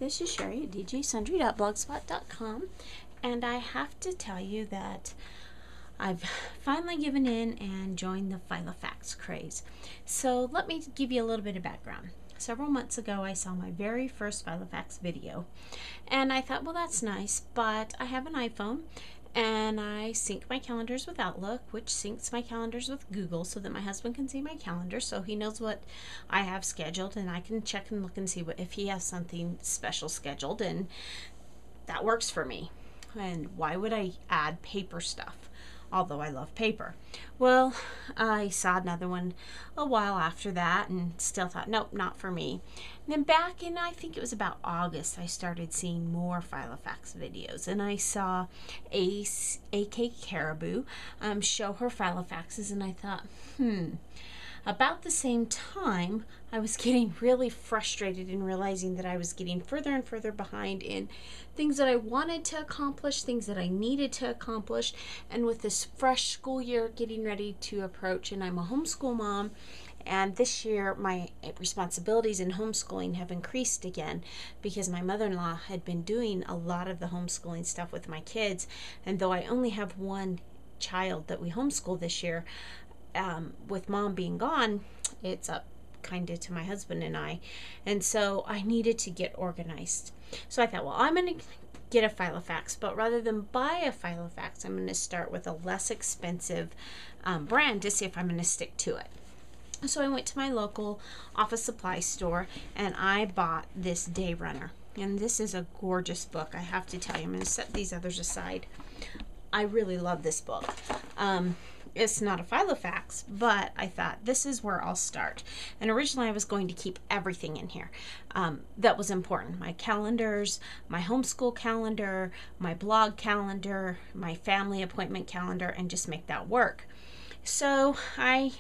this is Cheri at djsundry.blogspot.com, and I have to tell you that I've finally given in and joined the Filofax craze. So let me give you a little bit of background. Several months ago I saw my very first Filofax video, and I thought, well, that's nice, but I have an iPhone and I sync my calendars with Outlook, which syncs my calendars with Google so that my husband can see my calendar, so he knows what I have scheduled, and I can check and look and see if he has something special scheduled, and that works for me. And why would I add paper stuff? Although I love paper. Well, I saw another one a while after that and still thought, nope, not for me. And then back in, I think it was about August, I started seeing more Filofax videos, and I saw AK Caribou show her Filofaxes, and I thought, About the same time, I was getting really frustrated and realizing that I was getting further and further behind in things that I wanted to accomplish, things that I needed to accomplish. And with this fresh school year getting ready to approach, and I'm a homeschool mom, and this year my responsibilities in homeschooling have increased again because my mother-in-law had been doing a lot of the homeschooling stuff with my kids. And though I only have one child that we homeschool this year, with mom being gone, it's up kind of to my husband and I, and so I needed to get organized. So I thought, well, I'm going to get a Filofax, but rather than buy a Filofax, I'm going to start with a less expensive brand to see if I'm going to stick to it. So I went to my local office supply store and I bought this Day Runner, and this is a gorgeous book. I have to tell you, I'm going to set these others aside. I really love this book. It's not a Filofax, but I thought this is where I'll start. And originally I was going to keep everything in here that was important. My calendars, my homeschool calendar, my blog calendar, my family appointment calendar, and just make that work. So I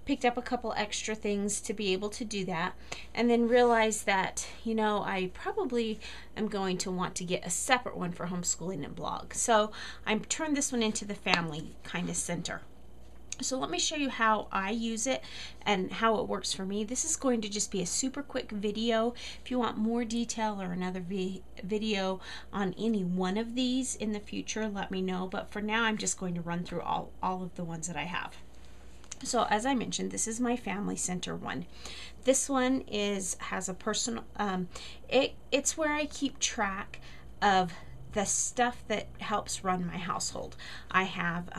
picked up a couple extra things to be able to do that, and then realized that, I probably am going to want to get a separate one for homeschooling and blog. So I turned this one into the family kind of center. So let me show you how I use it and how it works for me. This is going to just be a super quick video. If you want more detail or another video on any one of these in the future, let me know. But for now, I'm just going to run through all of the ones that I have. So as I mentioned, this is my family center one. This one has a personal, it's where I keep track of the stuff that helps run my household. I have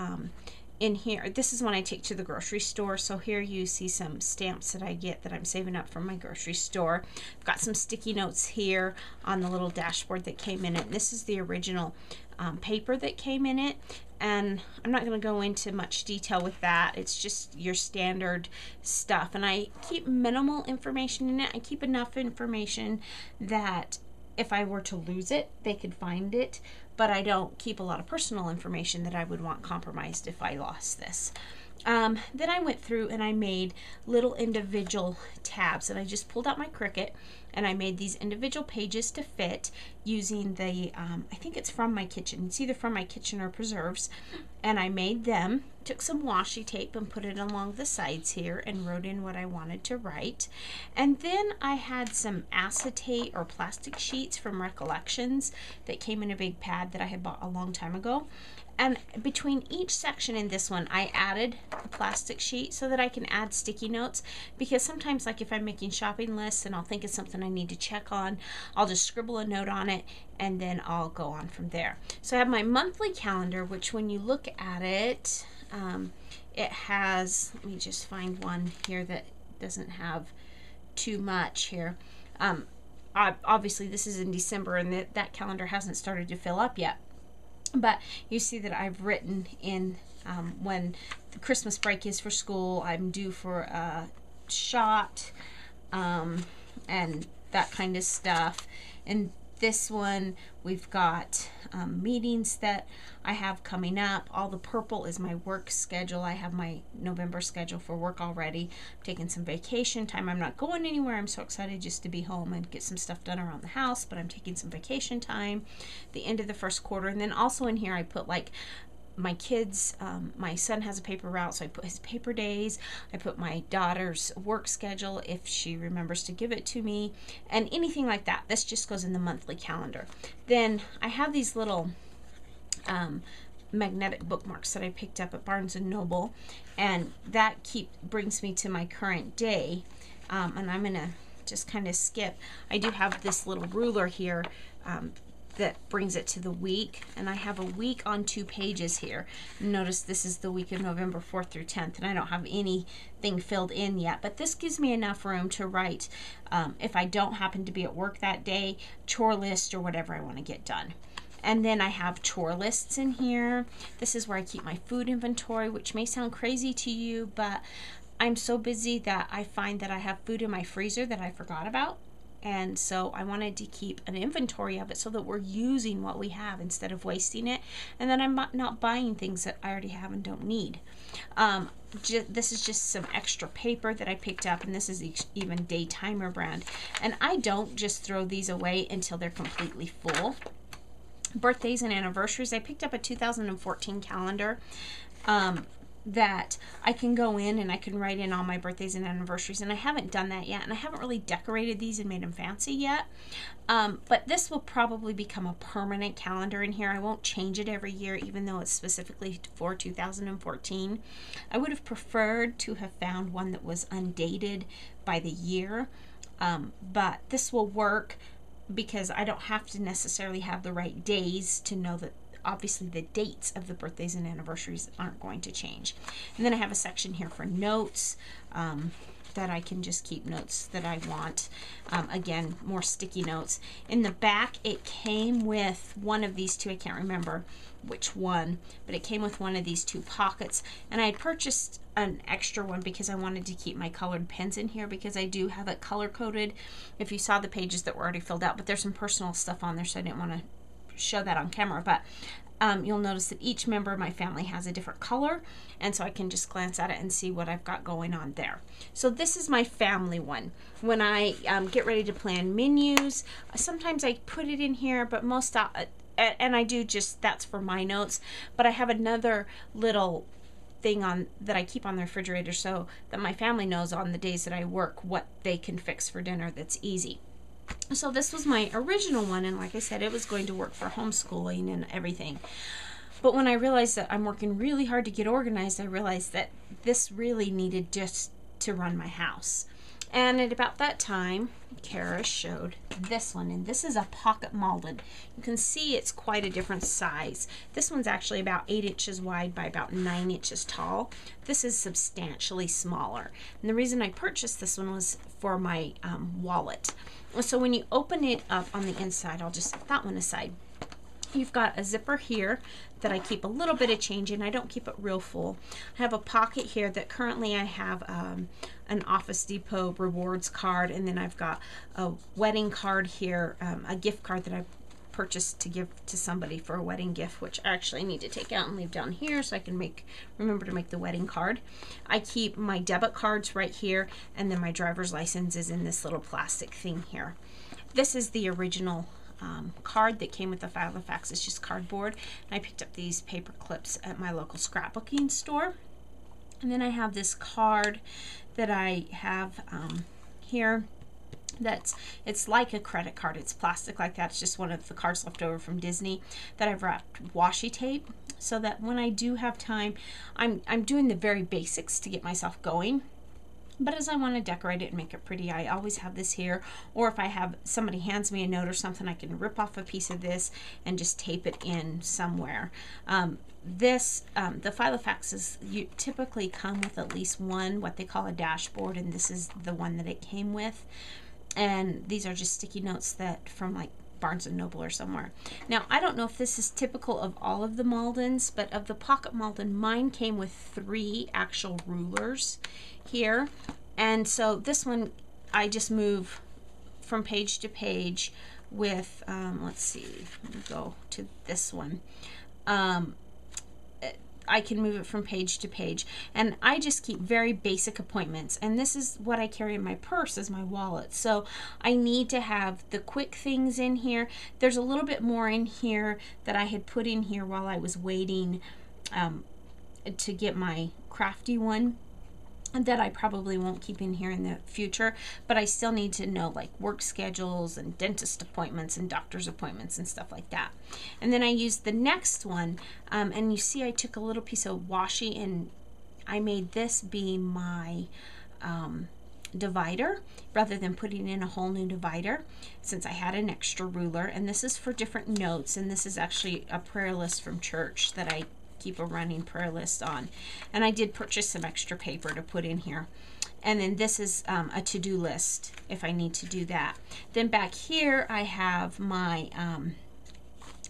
in here, this is when I take to the grocery store. So here you see some stamps that I get that I'm saving up from my grocery store. I've got some sticky notes here on the little dashboard that came in it. And this is the original paper that came in it. And I'm not going to go into much detail with that. It's just your standard stuff. And I keep minimal information in it. I keep enough information that if I were to lose it, they could find it. But I don't keep a lot of personal information that I would want compromised if I lost this. Then I went through and I made little individual tabs, and I just pulled out my Cricut and I made these individual pages to fit using the, I think it's From My Kitchen. It's either From My Kitchen or Preserves. And I made them, took some washi tape and put it along the sides here and wrote in what I wanted to write. And then I had some acetate or plastic sheets from Recollections that came in a big pad that I had bought a long time ago. And between each section in this one, I added a plastic sheet so that I can add sticky notes, because sometimes, like if I'm making shopping lists and I'll think of something I need to check on, I'll just scribble a note on it and then I'll go on from there. So I have my monthly calendar, which when you look at it, it has, let me just find one here that doesn't have too much here. Obviously this is in December and that calendar hasn't started to fill up yet. But you see that I've written in when the Christmas break is for school, I'm due for a shot, and that kind of stuff. And this one, we've got meetings that I have coming up. All the purple is my work schedule. I have my November schedule for work already. I'm taking some vacation time. I'm not going anywhere. I'm so excited just to be home and get some stuff done around the house, but I'm taking some vacation time, the end of the first quarter. And then also in here I put like my kids, my son has a paper route, so I put his paper days. I put my daughter's work schedule if she remembers to give it to me, and anything like that. This just goes in the monthly calendar. Then I have these little magnetic bookmarks that I picked up at Barnes and Noble, and that brings me to my current day. And I'm gonna just kind of skip. I do have this little ruler here that brings it to the week, and I have a week on 2 pages here. Notice this is the week of November 4th through 10th, and I don't have anything filled in yet, but this gives me enough room to write, if I don't happen to be at work that day, chore list or whatever I want to get done. And then I have chore lists in here. This is where I keep my food inventory, which may sound crazy to you, but I'm so busy that I find that I have food in my freezer that I forgot about. And so I wanted to keep an inventory of it so that we're using what we have instead of wasting it. And then I'm not buying things that I already have and don't need. This is just some extra paper that I picked up, and this is even Day Timer brand. And I don't just throw these away until they're completely full. Birthdays and anniversaries. I picked up a 2014 calendar that I can go in and I can write in all my birthdays and anniversaries, and I haven't done that yet, and I haven't really decorated these and made them fancy yet, but this will probably become a permanent calendar in here. I won't change it every year, even though it's specifically for 2014. I would have preferred to have found one that was undated by the year, but this will work because I don't have to necessarily have the right days to know that obviously the dates of the birthdays and anniversaries aren't going to change. And then I have a section here for notes that I can just keep notes that I want. Again, more sticky notes. In the back, it came with one of these two. I can't remember which one, but it came with one of these 2 pockets, and I purchased an extra one because I wanted to keep my colored pens in here because I do have it color coded. If you saw the pages that were already filled out, but there's some personal stuff on there, so I didn't want to show that on camera, but you'll notice that each member of my family has a different color, and so I can just glance at it and see what I've got going on there. So this is my family one. When I get ready to plan menus, sometimes I put it in here, but most and I do just, that's for my notes, but I have another little thing on that I keep on the refrigerator so that my family knows on the days that I work what they can fix for dinner that's easy. So this was my original one, and like I said, it was going to work for homeschooling and everything. But when I realized that I'm working really hard to get organized, I realized that this really needed just to run my house. And at about that time, Kara showed this one, and this is a pocket molded. You can see it's quite a different size. This one's actually about 8 inches wide by about 9 inches tall. This is substantially smaller. And the reason I purchased this one was for my wallet. So when you open it up on the inside, I'll just set that one aside. You've got a zipper here that I keep a little bit of change in. I don't keep it real full. I have a pocket here that currently I have an Office Depot rewards card, and then I've got a wedding card here, a gift card that I purchased to give to somebody for a wedding gift, which I actually need to take out and leave down here so I can remember to make the wedding card. I keep my debit cards right here, and then my driver's license is in this little plastic thing here. This is the original card that came with the Filofax. It's just cardboard. And I picked up these paper clips at my local scrapbooking store. And then I have this card that I have here. It's like a credit card. It's plastic like that. It's just one of the cards left over from Disney that I've wrapped washi tape so that when I do have time, I'm doing the very basics to get myself going. But as I want to decorate it and make it pretty, I always have this here. Or if I have somebody hands me a note or something, I can rip off a piece of this and just tape it in somewhere. The Filofaxes typically come with at least one, what they call a dashboard, and this is the one that it came with. And these are just sticky notes that from like Barnes and Noble or somewhere. Now, I don't know if this is typical of all of the Maldens, but of the Pocket Malden, mine came with 3 actual rulers here. And so this one, I just move from page to page with, let's see, let me go to this one. I can move it from page to page, and I just keep very basic appointments, and this is what I carry in my purse as my wallet. So I need to have the quick things in here. There's a little bit more in here that I had put in here while I was waiting to get my crafty one that I probably won't keep in here in the future, but I still need to know like work schedules and dentist appointments and doctor's appointments and stuff like that. And then I used the next one, and you see I took a little piece of washi and I made this be my divider rather than putting in a whole new divider, since I had an extra ruler. And this is for different notes, and this is actually a prayer list from church that I keep a running prayer list on, and I did purchase some extra paper to put in here. And then this is a to-do list if I need to do that. Then back here I have my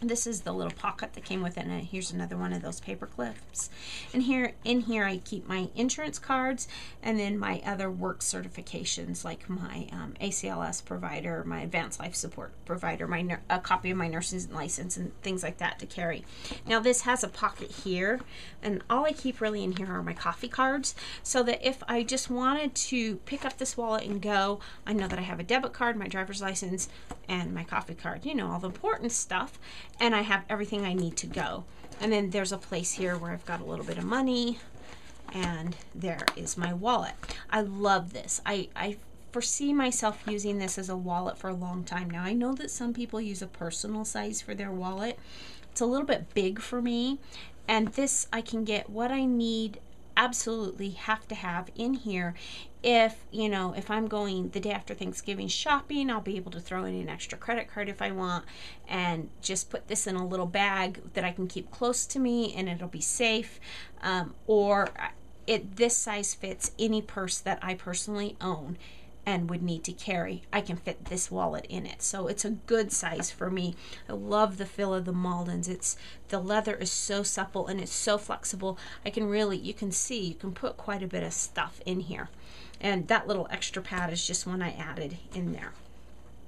this is the little pocket that came with it, and here's another one of those paper clips. And in here I keep my insurance cards and then my other work certifications, like my ACLS provider, my advanced life support provider, a copy of my nursing license, and things like that to carry. Now this has a pocket here, and all I keep really in here are my coffee cards, so that if I just wanted to pick up this wallet and go, I know that I have a debit card, my driver's license, and my coffee card, you know, all the important stuff, and I have everything I need to go. And then there's a place here where I've got a little bit of money, and there is my wallet. I love this. I foresee myself using this as a wallet for a long time now. I know that some people use a personal size for their wallet. It's a little bit big for me, and this I can get what I need, absolutely have to have in here. If, you know, if I'm going the day after Thanksgiving shopping, I'll be able to throw in an extra credit card if I want, and just put this in a little bag that I can keep close to me, and it'll be safe. This size fits any purse that I personally own and would need to carry. I can fit this wallet in it, so it's a good size for me. I love the feel of the Maldens. The leather is so supple and it's so flexible. I can really, you can see, you can put quite a bit of stuff in here. And that little extra pad is just one I added in there.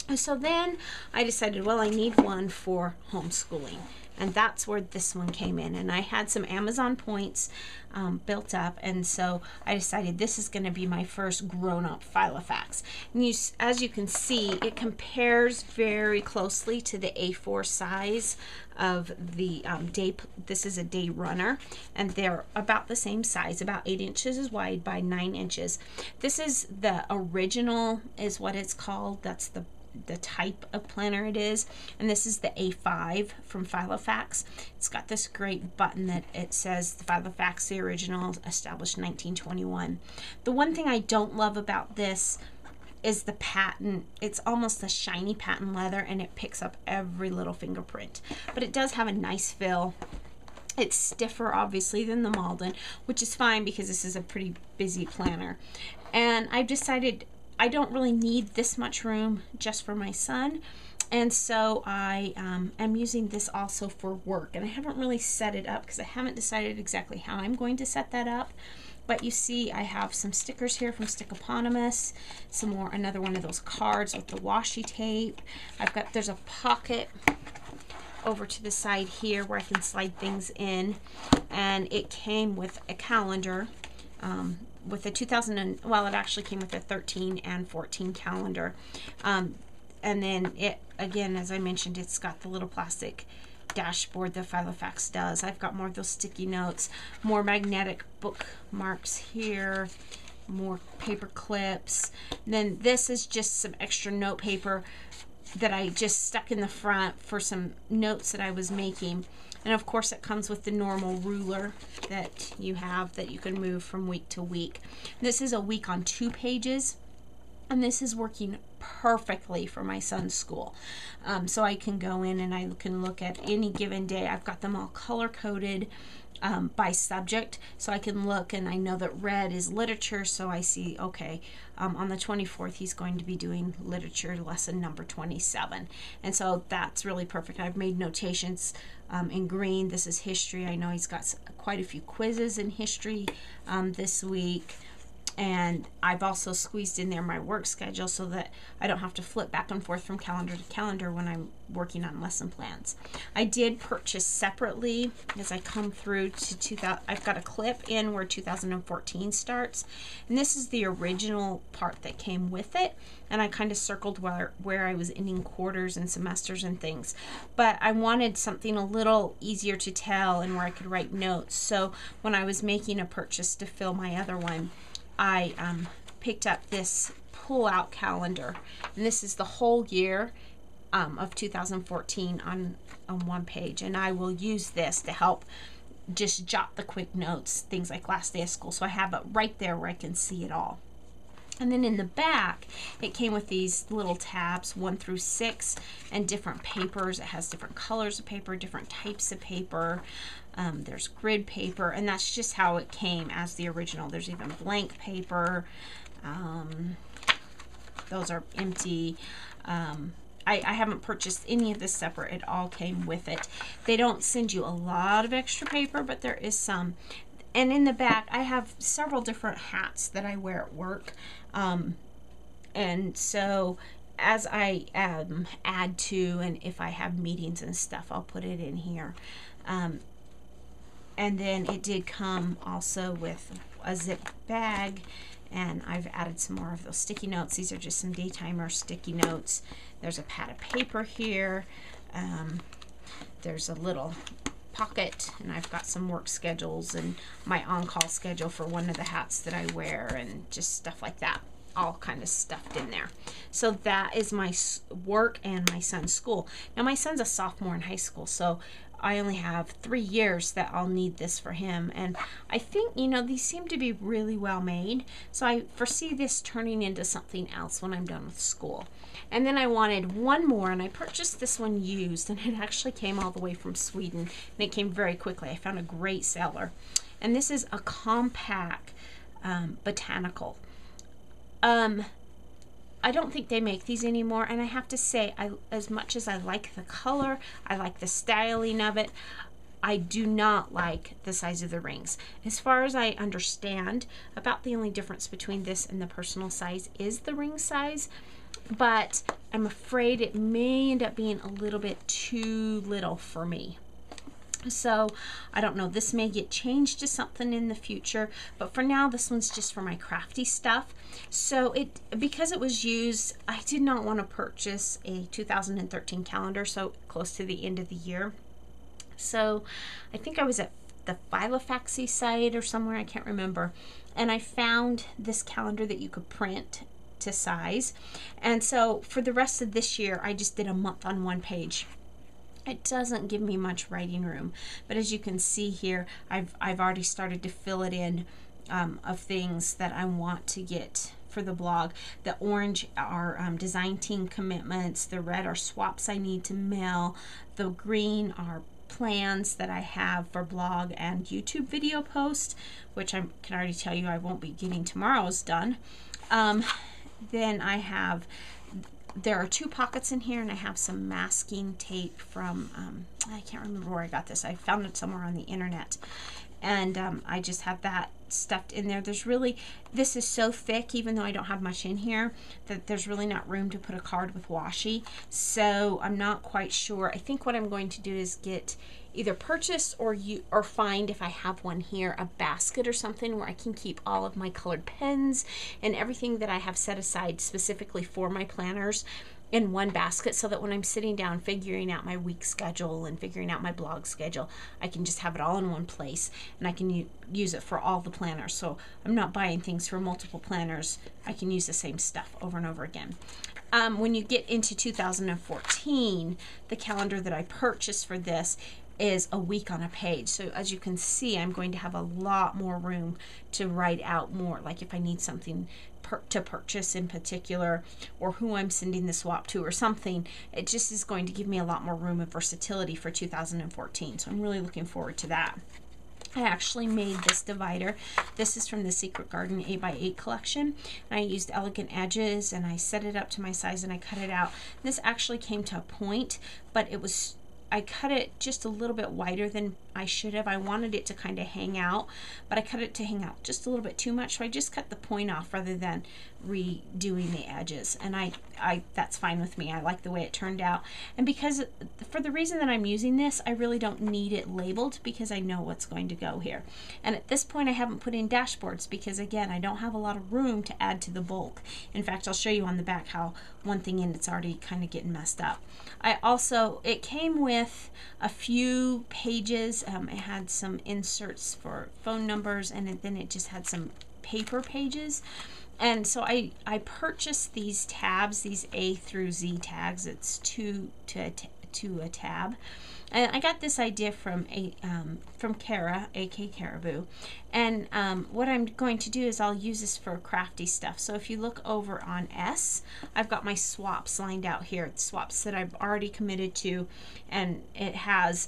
And so then I decided, well, I need one for homeschooling. And that's where this one came in. And I had some Amazon points built up, and so I decided this is going to be my first grown-up Filofax. And as you can see, it compares very closely to the A4 size of the day. This is a day runner, and they're about the same size, about 8 inches wide by 9 inches. This is the original, is what it's called. That's the type of planner it is, and this is the A5 from Filofax. It's got this great button that it says the Filofax, the original, established 1921. The one thing I don't love about this is the patent. It's almost a shiny patent leather, and it picks up every little fingerprint, but it does have a nice feel. It's stiffer obviously than the Malden, which is fine because this is a pretty busy planner. And I've decided I don't really need this much room just for my son, and so I am using this also for work. And I haven't really set it up because I haven't decided exactly how I'm going to set that up. But you see I have some stickers here from Stickopotamus, another one of those cards with the washi tape. There's a pocket over to the side here where I can slide things in, and it came with a calendar. With a it actually came with a 13 and 14 calendar. And then it, again, as I mentioned, it's got the little plastic dashboard that Filofax does. I've got more of those sticky notes, more magnetic bookmarks here, more paper clips. And then this is just some extra note paper that I just stuck in the front for some notes that I was making. And of course it comes with the normal ruler that you have that you can move from week to week. This is a week on 2 pages, and this is working perfectly for my son's school. So I can go in and I can look at any given day. I've got them all color coded by subject, so I can look, and I know that red is literature, so I see, okay, on the 24th he's going to be doing literature lesson number 27, and so that's really perfect. I've made notations in green. This is history. I know he's got quite a few quizzes in history this week. And I've also squeezed in there my work schedule so that I don't have to flip back and forth from calendar to calendar when I'm working on lesson plans. I did purchase separately as I come through to 2000. I've got a clip in where 2014 starts, and this is the original part that came with it, and I kind of circled where I was ending quarters and semesters and things. But I wanted something a little easier to tell and where I could write notes. So when I was making a purchase to fill my other one, I picked up this pull-out calendar, and this is the whole year of 2014 on one page, and I will use this to help just jot the quick notes, things like last day of school, so I have it right there where I can see it all. And then in the back, it came with these little tabs, 1 through 6, and different papers. It has different colors of paper, different types of paper. There's grid paper, and that's just how it came as the original. There's even blank paper. Those are empty. I haven't purchased any of this separate. It all came with it. They don't send you a lot of extra paper, but there is some. And in the back, I have several different hats that I wear at work. And so as I add to, and if I have meetings and stuff, I'll put it in here. And then it did come also with a zip bag, and I've added some more of those sticky notes. These are just some daytimer sticky notes. There's a pad of paper here. There's a little pocket, and I've got some work schedules and my on-call schedule for one of the hats that I wear, and just stuff like that, all kind of stuffed in there. So that is my work and my son's school. Now my son's a sophomore in high school, so I only have 3 years that I'll need this for him, and I think, you know, these seem to be really well made, so I foresee this turning into something else when I'm done with school. And then I wanted one more, and I purchased this one used, and it actually came all the way from Sweden, and it came very quickly. I found a great seller, and this is a compact botanical. I don't think they make these anymore, and I have to say, as much as I like the color, I like the styling of it, I do not like the size of the rings. As far as I understand, about the only difference between this and the personal size is the ring size, but I'm afraid it may end up being a little bit too little for me. So I don't know, this may get changed to something in the future, but for now this one's just for my crafty stuff. So because it was used, I did not want to purchase a 2013 calendar so close to the end of the year. So I think I was at the Filofax site or somewhere, I can't remember, and I found this calendar that you could print to size. And so for the rest of this year, I just did a month on one page. It doesn't give me much writing room, but as you can see here, I've already started to fill it in of things that I want to get for the blog. The orange are design team commitments, the red are swaps I need to mail, the green are plans that I have for blog and YouTube video posts, which I can already tell you I won't be getting tomorrow's done. Then I have, there are 2 pockets in here, and I have some masking tape from, I can't remember where I got this. I found it somewhere on the internet. And I just have that stuffed in there. There's really, this is so thick, even though I don't have much in here, that there's really not room to put a card with washi. So I'm not quite sure. I think what I'm going to do is get either purchase or find, if I have one here, a basket or something where I can keep all of my colored pens and everything that I have set aside specifically for my planners in one basket, so that when I'm sitting down figuring out my week schedule and figuring out my blog schedule, I can just have it all in one place, and I can use it for all the planners. So I'm not buying things for multiple planners. I can use the same stuff over and over again. When you get into 2014, the calendar that I purchased for this is a week on a page. So as you can see, I'm going to have a lot more room to write out more, like if I need something to purchase in particular, or who I'm sending the swap to or something. It just is going to give me a lot more room and versatility for 2014. So I'm really looking forward to that. I actually made this divider. This is from the Secret Garden 8x8 collection. And I used elegant edges, and I set it up to my size, and I cut it out. This actually came to a point, but it was, I cut it just a little bit wider than I should have. I wanted it to kind of hang out, but I cut it to hang out just a little bit too much, so I just cut the point off rather than redoing the edges. And I that's fine with me. I like the way it turned out. And because, for the reason that I'm using this, I really don't need it labeled because I know what's going to go here. And at this point I haven't put in dashboards because, again, I don't have a lot of room to add to the bulk. In fact, I'll show you on the back how one thing in it's already kind of getting messed up. It came with a few pages. It had some inserts for phone numbers, and then it just had some paper pages. And so I purchased these tabs, these A through Z tags. It's two to a tab. And I got this idea from Kara, aka Caribou. And what I'm going to do is I'll use this for crafty stuff. So if you look over on S, I've got my swaps lined out here. It's swaps that I've already committed to, and it has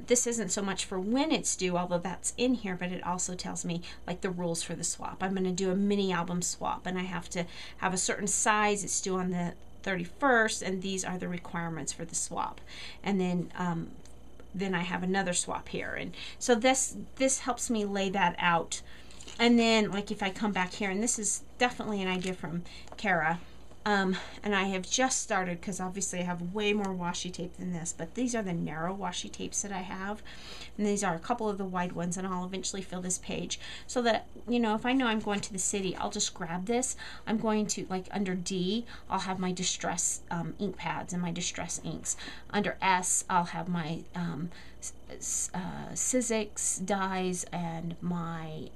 this isn't so much for when it's due, although that's in here, but it also tells me like the rules for the swap. I'm going to do a mini album swap, and I have to have a certain size. It's due on the 31st, and these are the requirements for the swap. And then I have another swap here, and so this helps me lay that out. And then, like, if I come back here, and this is definitely an idea from Kara, and I have just started because obviously I have way more washi tape than this, but these are the narrow washi tapes that I have, and these are a couple of the wide ones, and I'll eventually fill this page so that, you know, if I know I'm going to the city, I'll just grab this. I'm going to, like, under D, I'll have my distress ink pads and my distress inks. Under S, I'll have my Sizzix dies and my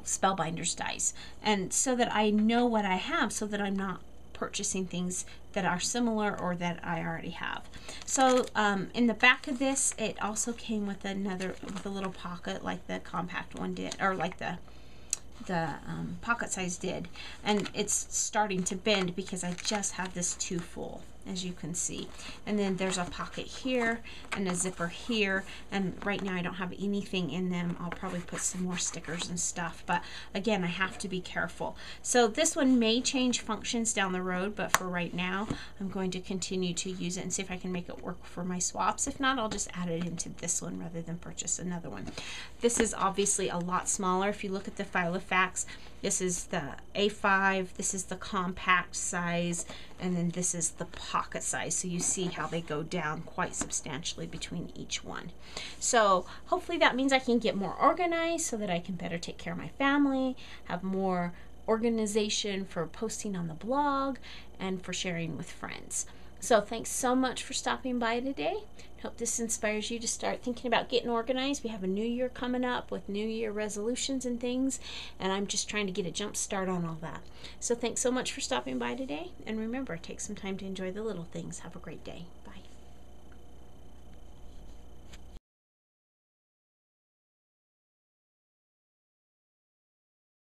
Spellbinders dies, and so that I know what I have, so that I'm not purchasing things that are similar or that I already have. So in the back of this, it also came with a little pocket like the compact one did, or like the pocket size did, and it's starting to bend because I just have this too full, as you can see. And then there's a pocket here and a zipper here, and right now I don't have anything in them. I'll probably put some more stickers and stuff, but again, I have to be careful. So this one may change functions down the road, but for right now I'm going to continue to use it and see if I can make it work for my swaps. If not, I'll just add it into this one rather than purchase another one. This is obviously a lot smaller. If you look at the Filofax, this is the A5, this is the compact size, and then this is the pocket size. So you see how they go down quite substantially between each one. So hopefully that means I can get more organized so that I can better take care of my family, have more organization for posting on the blog, and for sharing with friends. So thanks so much for stopping by today. Hope this inspires you to start thinking about getting organized. We have a new year coming up with New Year resolutions and things, and I'm just trying to get a jump start on all that. So thanks so much for stopping by today, and remember, take some time to enjoy the little things. Have a great day.